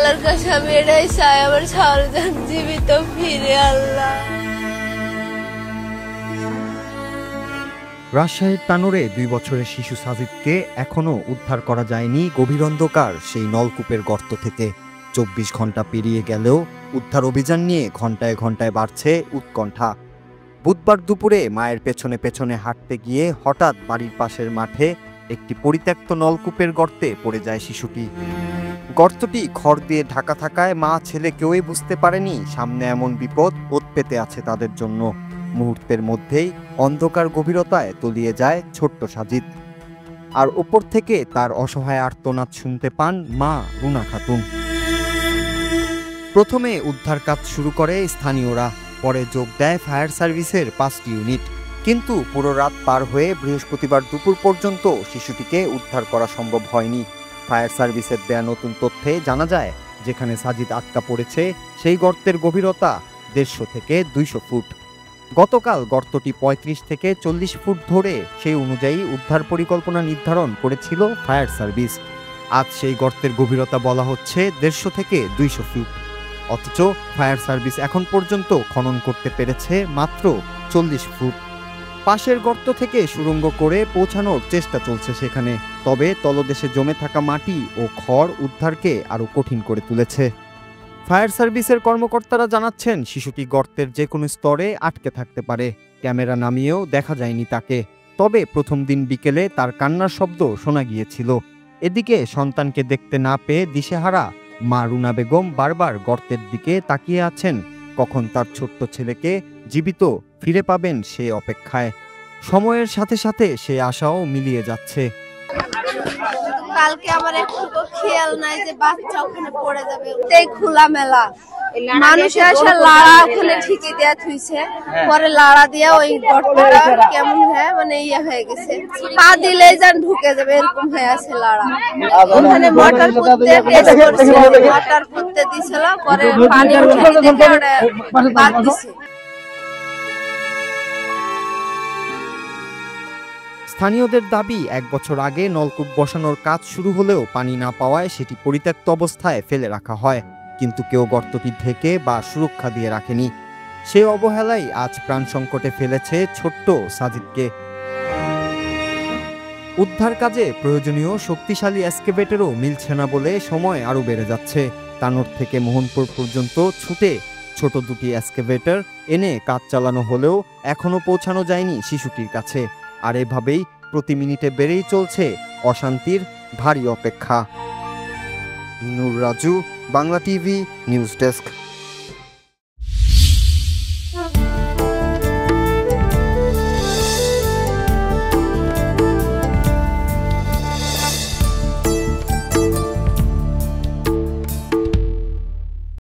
আল্লাহর কাছে আমি এটাই চাই, আমার শাহরুজান জীবিত ফিরে। আল্লাহ। রাজশাহীর তানোরে 2 বছরের শিশু সাজিদকে এখনও উদ্ধার করা যায়নি গভীর অন্ধকার সেই নলকূপের গর্ত থেকে। 24 ঘন্টা পেরিয়ে গেলেও উদ্ধার অভিযান নিয়ে ঘন্টায় ঘন্টায় বাড়ছে উৎকণ্ঠা। বুধবার দুপুরে মায়ের পেছনে পেছনে হাঁটতে গিয়ে হঠাৎ বাড়ির পাশের মাঠে একটি পরিত্যক্ত নলকূপের গর্তে পড়ে যায় শিশুটি। গর্তটি খড় দিয়ে ঢাকা থাকায় মা ছেলে কেউই বুঝতে পারেনি সামনে এমন বিপদ ওত পেতে আছে তাদের জন্য। মুহূর্তের মধ্যেই অন্ধকার গভীরতায় তলিয়ে যায় ছোট্ট সাজিদ। আর উপর থেকে তার অসহায় আর্তনাদ শুনতে পান মা রুনা খাতুন। প্রথমে উদ্ধার কাজ শুরু করে স্থানীয়রা, পরে যোগ দেয় ফায়ার সার্ভিসের 5টি ইউনিট। কিন্তু পুরো রাত পার হয়ে বৃহস্পতিবার দুপুর পর্যন্ত শিশুটিকে উদ্ধার করা সম্ভব হয়নি। ফায়ার সার্ভিসের দেয়া নতুন তথ্যে জানা যায়, যেখানে সাজিদ আটকা পড়েছে সেই গর্তের গভীরতা 150 থেকে 200 ফুট। গতকাল গর্তটি 35 থেকে 40 ফুট ধরে সেই অনুযায়ী উদ্ধার পরিকল্পনা নির্ধারণ করেছিল ফায়ার সার্ভিস। আজ সেই গর্তের গভীরতা বলা হচ্ছে 150 থেকে 200 ফুট। অথচ ফায়ার সার্ভিস এখন পর্যন্ত খনন করতে পেরেছে মাত্র 40 ফুট। পাশের গর্ত থেকে সুড়ঙ্গ করে পৌঁছানোর চেষ্টা চলছে সেখানে, তবে তলদেশে জমে থাকা মাটি ও খড় উদ্ধারকে আরও কঠিন করে তুলেছে। ফায়ার সার্ভিসের কর্মকর্তারা জানাচ্ছেন, শিশুটি গর্তের যে কোনো স্তরে আটকে থাকতে পারে। ক্যামেরা নামিয়েও দেখা যায়নি তাকে, তবে প্রথম দিন বিকেলে তার কান্নার শব্দ শোনা গিয়েছিল। এদিকে সন্তানকে দেখতে না পেয়ে দিশেহারা মা রুনা বেগম বারবার গর্তের দিকে তাকিয়ে আছেন, কখন তার ছোট্ট ছেলেকে জীবিত ফিরে পাবেন সে অপেক্ষায়। সময়ের সাথে সাথে সে আশাও মিলিয়ে যাচ্ছে। কালকে আমার একটু খেয়াল নাই যে বাচ্চা ওখানে পড়ে যাবে, এই খোলা মেলা মানুষের আসা লাড়া ওখানে ঠিকই দেয়া থুইছে, পরে লাড়া দিয়া ওই গর্তটা কেমন হয় মানে ইয়ে হয়ে গেছে, পা দিলেই যেন ঢুকে যাবে এরকম হয়ে আছে লাড়া। ওখানে মটর পুঁততে মটর পুঁততে দিছিল, পরে পানি উঠে দেখে ওটা বাদ দিছে। স্থানীয়দের দাবি, 1 বছর আগে নলকূপ বসানোর কাজ শুরু হলেও পানি না পাওয়ায় সেটি পরিত্যক্ত অবস্থায় ফেলে রাখা হয়, কিন্তু কেউ গর্তটি ঢেকে বা সুরক্ষা দিয়ে রাখেনি। সে অবহেলাই আজ প্রাণ সংকটে ফেলেছে ছোট্ট সাজিদকে। উদ্ধার কাজে প্রয়োজনীয় শক্তিশালী এক্সকেভেটরও মিলছে না বলে সময় আরও বেড়ে যাচ্ছে। তানোর থেকে মোহনপুর পর্যন্ত ছুটে ছোট 2টি এক্সকেভেটর এনে কাজ চালানো হলেও এখনও পৌঁছানো যায়নি শিশুটির কাছে। আর এভাবেই প্রতি মিনিটে বেড়েই চলছে অশান্তির ভারী অপেক্ষা। Noor Raju, Bangla TV news desk.